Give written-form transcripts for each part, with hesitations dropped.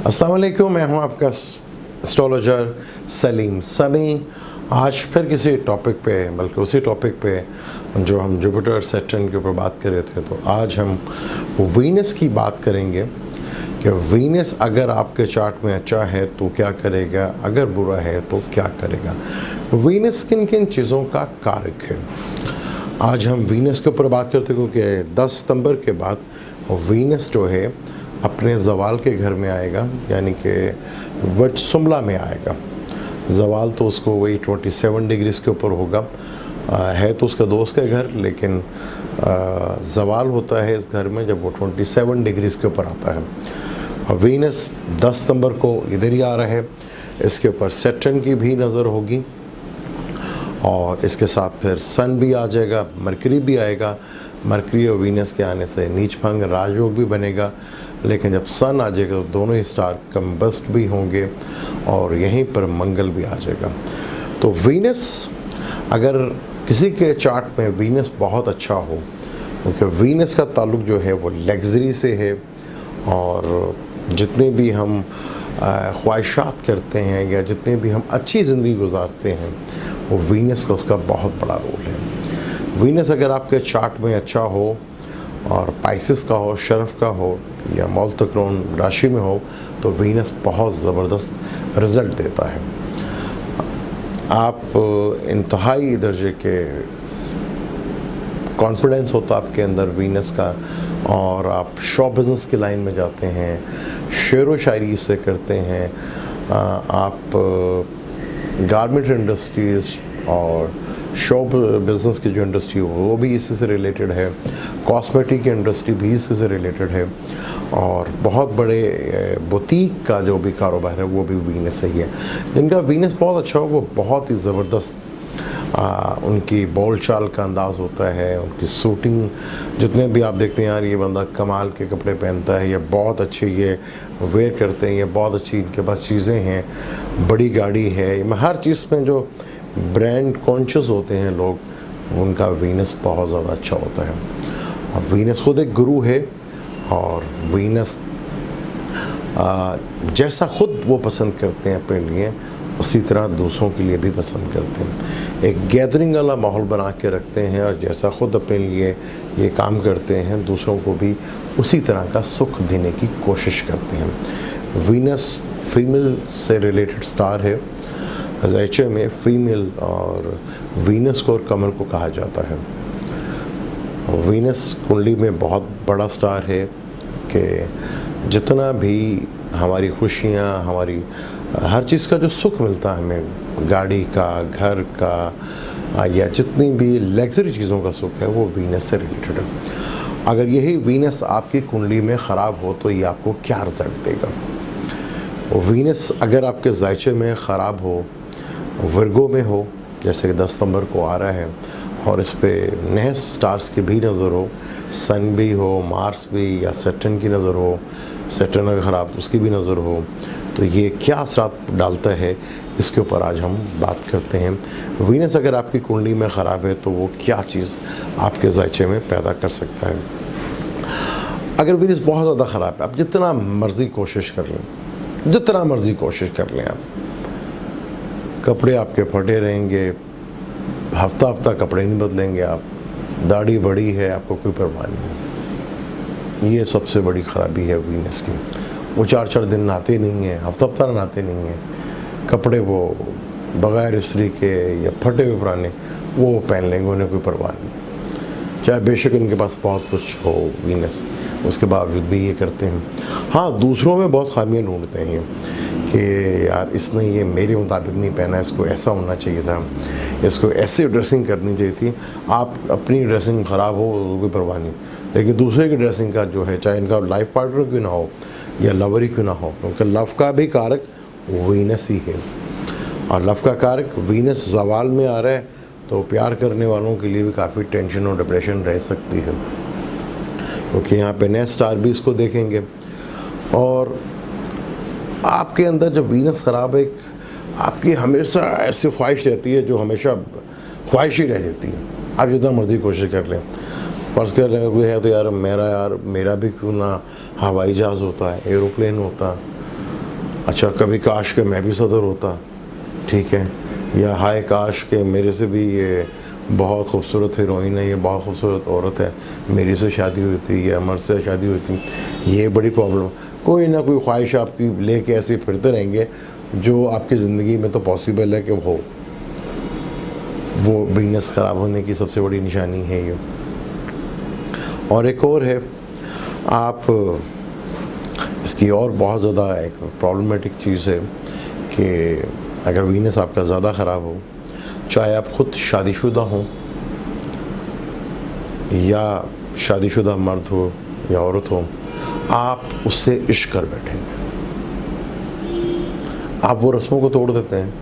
अस्सलाम वालेकुम, मैं हूं आपका एस्ट्रोलॉजर सलीम समी। आज फिर किसी टॉपिक पे, बल्कि उसी टॉपिक पे जो हम जुपिटर सैटर्न के ऊपर बात कर रहे थे, तो आज हम वीनस की बात करेंगे कि वीनस अगर आपके चार्ट में अच्छा है तो क्या करेगा, अगर बुरा है तो क्या करेगा। वीनस किन किन चीज़ों का कारक है, आज हम वीनस के ऊपर बात करते हैं, क्योंकि 10 सितंबर के बाद वीनस जो है अपने जवाल के घर में आएगा, यानी कि वट सुमला में आएगा। जवाल तो उसको वही 27 डिग्रीज के ऊपर होगा, है तो उसका दोस्त का घर, लेकिन जवाल होता है इस घर में जब वो 27 डिग्रीज के ऊपर आता है। वीनस 10 सितंबर को इधर ही आ रहा है, इसके ऊपर सैटर्न की भी नज़र होगी और इसके साथ फिर सन भी आ जाएगा, मरकरी भी आएगा। मरकरी और वीनस के आने से नीच भंग राजयोग भी बनेगा, लेकिन जब सन आ जाएगा तो दोनों ही स्टार कंबस्ट भी होंगे और यहीं पर मंगल भी आ जाएगा। तो वीनस, अगर किसी के चार्ट में वीनस बहुत अच्छा हो, क्योंकि वीनस का ताल्लुक जो है वो लग्जरी से है, और जितने भी हम ख्वाहिशात करते हैं या जितने भी हम अच्छी ज़िंदगी गुजारते हैं, वो वीनस का उसका बहुत बड़ा रोल है। वीनस अगर आपके चार्ट में अच्छा हो और पाइसिस का हो, शरफ का हो या मौल तकरोन राशि में हो, तो वीनस बहुत ज़बरदस्त रिज़ल्ट देता है। आप इंतहाई दर्जे के कॉन्फिडेंस होता आपके अंदर वीनस का, और आप शो बिज़नेस की लाइन में जाते हैं, शेर व शायरी से करते हैं, आप गारमेंट इंडस्ट्रीज़ और शो बिज़नेस की जो इंडस्ट्री हो वो भी इसी से रिलेटेड है, कॉस्मेटिक की इंडस्ट्री भी इसी से रिलेटेड है, और बहुत बड़े बुटीक का जो भी कारोबार है वो भी वीनस से ही है। जिनका वीनस बहुत अच्छा हो वो बहुत ही ज़बरदस्त उनकी बोल चाल का अंदाज़ होता है, उनकी शूटिंग, जितने भी आप देखते हैं यार ये बंदा कमाल के कपड़े पहनता है, ये बहुत अच्छे ये वेयर करते हैं, ये बहुत अच्छी इनके पास चीज़ें हैं, बड़ी गाड़ी है, हर चीज़ में जो ब्रांड कॉन्शियस होते हैं लोग, उनका वीनस बहुत ज़्यादा अच्छा होता है। अब वीनस खुद एक गुरु है, और वीनस जैसा खुद वो पसंद करते हैं अपने लिए, उसी तरह दूसरों के लिए भी पसंद करते हैं। एक गैदरिंग वाला माहौल बना के रखते हैं, और जैसा खुद अपने लिए ये काम करते हैं, दूसरों को भी उसी तरह का सुख देने की कोशिश करते हैं। वीनस फीमेल से रिलेटेड स्टार है, ज़ाइचे में फीमेल और वीनस को और कमर को कहा जाता है। वीनस कुंडली में बहुत बड़ा स्टार है कि जितना भी हमारी खुशियाँ, हमारी हर चीज़ का जो सुख मिलता है हमें, गाड़ी का, घर का, या जितनी भी लग्जरी चीज़ों का सुख है, वो वीनस से रिलेटेड है। अगर यही वीनस आपकी कुंडली में ख़राब हो तो ये आपको क्या रिजल्ट देगा। वीनस अगर आपके ज़ाइचे में ख़राब हो, वर्गो में हो, जैसे कि 10 सितंबर को आ रहा है, और इस पे नए स्टार्स की भी नज़र हो, सन भी हो, मार्स भी, या सैटर्न की नज़र हो, सैटर्न अगर ख़राब तो उसकी भी नज़र हो, तो ये क्या असरात डालता है, इसके ऊपर आज हम बात करते हैं। वीनस अगर आपकी कुंडली में ख़राब है तो वो क्या चीज़ आपके ज़ाइचे में पैदा कर सकता है। अगर वीनस बहुत ज़्यादा ख़राब है, आप जितना मर्ज़ी कोशिश कर लें, जितना मर्ज़ी कोशिश कर लें, आप कपड़े आपके फटे रहेंगे, हफ्ता हफ्ता कपड़े नहीं बदलेंगे, आप दाढ़ी बड़ी है, आपको कोई परवाह नहीं। ये सबसे बड़ी ख़राबी है वीनस की। वो 4-4 दिन नहाते नहीं हैं, हफ्ता हफ्ता नहाते नहीं हैं, कपड़े वो बग़ैर इस्त्री के या फटे हुए पुराने वो पहन लेंगे, उन्हें कोई परवाह नहीं, चाहे बेशक उनके पास बहुत कुछ हो वीनस, उसके बावजूद भी ये करते हैं। हाँ, दूसरों में बहुत खामियां ढूंढते हैं कि यार इसने ये मेरे मुताबिक नहीं पहना, इसको ऐसा होना चाहिए था, इसको ऐसे ड्रेसिंग करनी चाहिए थी। आप अपनी ड्रेसिंग ख़राब हो कोई परवाह नहीं, लेकिन दूसरे की ड्रेसिंग का जो है, चाहे इनका लाइफ पार्टनर क्यों ना हो या लवर ही क्यों ना हो, क्योंकि लव का भी कारक वीनस ही है, और लव का कारक वीनस ज़वाल में आ रहा है, तो प्यार करने वालों के लिए भी काफ़ी टेंशन और डिप्रेशन रह सकती है, क्योंकि यहाँ पे नए स्टार भी इसको देखेंगे। और आपके अंदर जब वीनस ख़राब है, एक आपकी हमेशा ऐसी ख्वाहिश रहती है जो हमेशा ख्वाहिश ही रह जाती है, आप जितना मर्ज़ी कोशिश कर लें। फर्ज़ कर लें कोई है तो यार मेरा भी क्यों ना हवाई जहाज़ होता है, एरोप्लेन होता, अच्छा कभी काश के मैं भी सदर होता, ठीक है, या हाय काश के मेरे से भी ये बहुत खूबसूरत हीरोइन है, ये बहुत खूबसूरत औरत है, मेरी से शादी हुई थी या अमर से शादी हुई थी। ये बड़ी प्रॉब्लम, कोई ना कोई ख्वाहिश आपकी लेके ऐसे फिरते रहेंगे जो आपकी ज़िंदगी में तो पॉसिबल है कि वो बिजनेस ख़राब होने की सबसे बड़ी निशानी है ये। और एक और है, आप इसकी और बहुत ज़्यादा एक प्रॉब्लमेटिक चीज़ है कि अगर वीनस आपका ज़्यादा ख़राब हो, चाहे आप ख़ुद शादीशुदा हों या शादीशुदा मर्द हो या औरत हो, आप उससे इश्क कर बैठेंगे। आप वो रस्मों को तोड़ देते हैं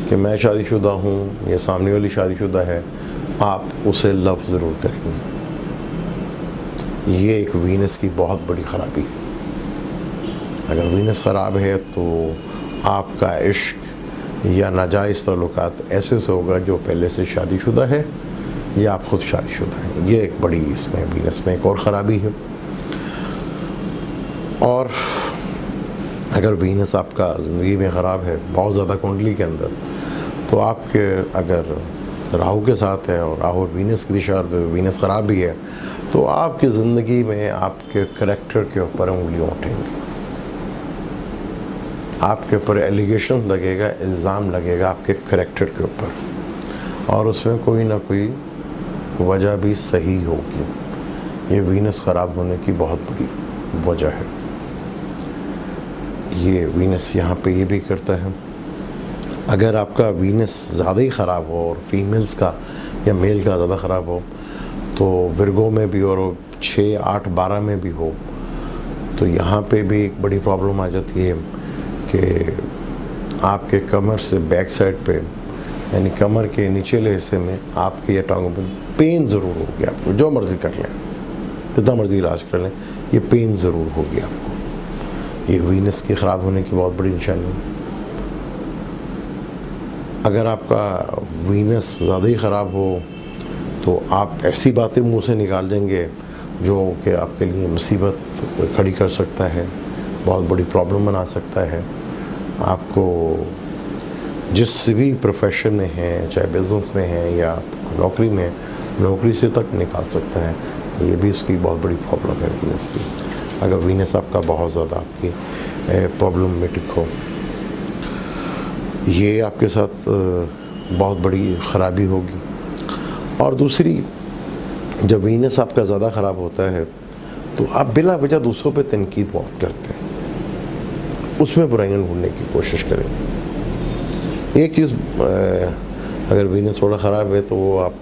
कि मैं शादीशुदा हूँ या सामने वाली शादीशुदा है, आप उसे लव ज़रूर करेंगे। ये एक वीनस की बहुत बड़ी ख़राबी है। अगर वीनस ख़राब है तो आपका इश्क या नाजायज़ ताल्लुकात ऐसे से होगा जो पहले से शादीशुदा है या आप ख़ुद शादीशुदा हैं। ये एक बड़ी इसमें वीनस में एक और ख़राबी है। और अगर वीनस आपका ज़िंदगी में ख़राब है बहुत ज़्यादा कुंडली के अंदर, तो आपके अगर राहु के साथ है और राहु वीनस की दिशा पर वीनस ख़राब भी है, तो आपकी ज़िंदगी में आपके करैक्टर के ऊपर उंगलियां उठेंगी, आपके ऊपर एलिगेशन लगेगा, इल्ज़ाम लगेगा आपके करैक्टर के ऊपर, और उसमें कोई ना कोई वजह भी सही होगी। ये वीनस ख़राब होने की बहुत बड़ी वजह है। ये वीनस यहाँ पे ये भी करता है, अगर आपका वीनस ज़्यादा ही ख़राब हो और फीमेल्स का या मेल का ज़्यादा ख़राब हो, तो विर्गो में भी और 6, 8, 12 में भी हो, तो यहाँ पे भी एक बड़ी प्रॉब्लम आ जाती है कि आपके कमर से बैक साइड पे, यानी कमर के निचले हिस्से में आपके या टांगों पे पेन ज़रूर होगी। आपको जो मर्ज़ी कर लें, जितना मर्ज़ी इलाज कर लें, ये पेन ज़रूर होगी आपको। ये वीनस के ख़राब होने की बहुत बड़ी निशानी है। अगर आपका वीनस ज़्यादा ही ख़राब हो तो आप ऐसी बातें मुंह से निकाल देंगे जो कि आपके लिए मुसीबत खड़ी कर सकता है, बहुत बड़ी प्रॉब्लम बना सकता है। आपको जिस भी प्रोफेशन में है, चाहे बिज़नेस में है या नौकरी में, नौकरी से तक निकाल सकता है। ये भी इसकी बहुत बड़ी प्रॉब्लम है वीनस की, अगर वीनस आपका बहुत ज़्यादा आपकी प्रॉब्लमेटिक हो। ये आपके साथ बहुत बड़ी ख़राबी होगी। और दूसरी, जब वीनस आपका ज़्यादा ख़राब होता है तो आप बिला वजह दूसरों पे तनकीद बहुत करते हैं, उसमें बुराइयां ढूंढने की कोशिश करेंगे। एक चीज़, अगर वीनस थोड़ा ख़राब है तो वो आप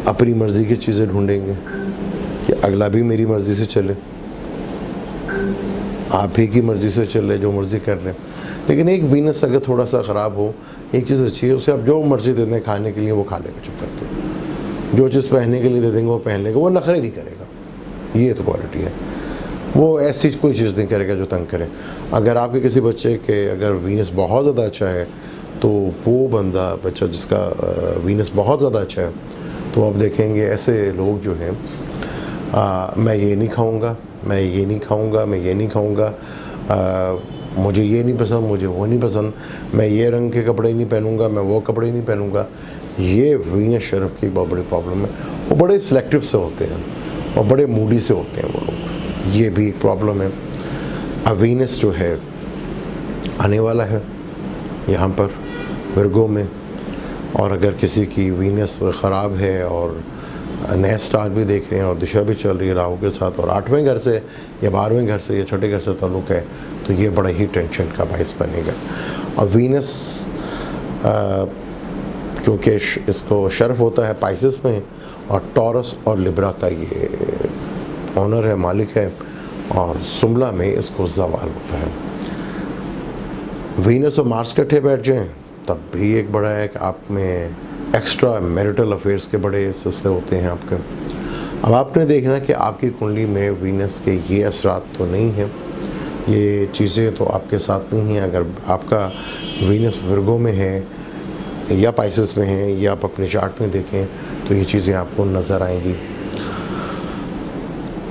अपनी मर्ज़ी की चीज़ें ढूंढेंगे कि अगला भी मेरी मर्ज़ी से चले, आप ही की मर्ज़ी से चले, जो मर्ज़ी कर लें। लेकिन एक वीनस अगर थोड़ा सा ख़राब हो, एक चीज़ अच्छी है, उसे आप जो मर्ज़ी दे दें खाने के लिए वो खा लेगा चुप करके, जो चीज़ पहनने के लिए दे देंगे वो पहन लेगा, वो नखरे नहीं करेगा। ये तो क्वालिटी है, वो ऐसी कोई चीज़ नहीं करेगा जो तंग करे। अगर आपके किसी बच्चे के अगर वीनस बहुत ज़्यादा अच्छा है, तो वो बच्चा जिसका वीनस बहुत ज़्यादा अच्छा है, तो आप देखेंगे ऐसे लोग जो हैं, मैं ये नहीं खाऊँगा, मैं ये नहीं खाऊँगा, मैं ये नहीं खाऊँगा, मुझे ये नहीं पसंद, मुझे वो नहीं पसंद, मैं ये रंग के कपड़े नहीं पहनूँगा, मैं वो कपड़े नहीं पहनूँगा। ये वीनस शर्फ की बहुत बड़ी प्रॉब्लम है। वो बड़े सिलेक्टिव से होते हैं और बड़े मूडी से होते हैं वो लोग, ये भी एक प्रॉब्लम है। अब वीनस जो है आने वाला है यहाँ पर विर्गो में, और अगर किसी की वीनस ख़राब है और नए स्टार भी देख रहे हैं और दिशा भी चल रही है राहु के साथ, और 8वें घर से या 12वें घर से या छठे घर से ताल्लुक़ है, तो ये बड़ा ही टेंशन का बायस बनेगा। और वीनस क्योंकि इसको शर्फ होता है पाइसेस में, और टॉरस और लिब्रा का ये ऑनर है, मालिक है, और सुमला में इसको ज़वाल होता है। वीनस और मार्स इकट्ठे बैठ जाएँ तब भी एक बड़ा है कि आप में एक्स्ट्रा मैरिटल अफेयर्स के बड़े सिलसिले होते हैं आपके। अब आपने देखना कि आपकी कुंडली में वीनस के ये असरात तो नहीं हैं, ये चीज़ें तो आपके साथ नहीं हैं। अगर आपका वीनस विर्गो में है या पाइसेस में है, या आप अपने चार्ट में देखें तो ये चीज़ें आपको नज़र आएंगी।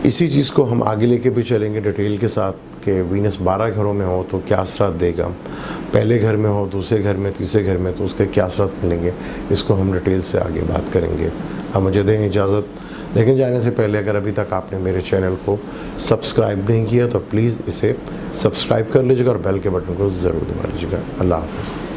इसी चीज़ को हम आगे लेके भी चलेंगे डिटेल के साथ कि वीनस 12 घरों में हो तो क्या असरात देगा, पहले घर में हो, दूसरे घर में, तीसरे घर में तो उसके क्या असरात मिलेंगे, इसको हम डिटेल से आगे बात करेंगे। हम मुझे दें इजाज़त, लेकिन जाने से पहले अगर अभी तक आपने मेरे चैनल को सब्सक्राइब नहीं किया तो प्लीज़ इसे सब्सक्राइब कर लीजिएगा और बेल के बटन को ज़रूर दबा लीजिएगा। अल्लाह हाफ़िज़।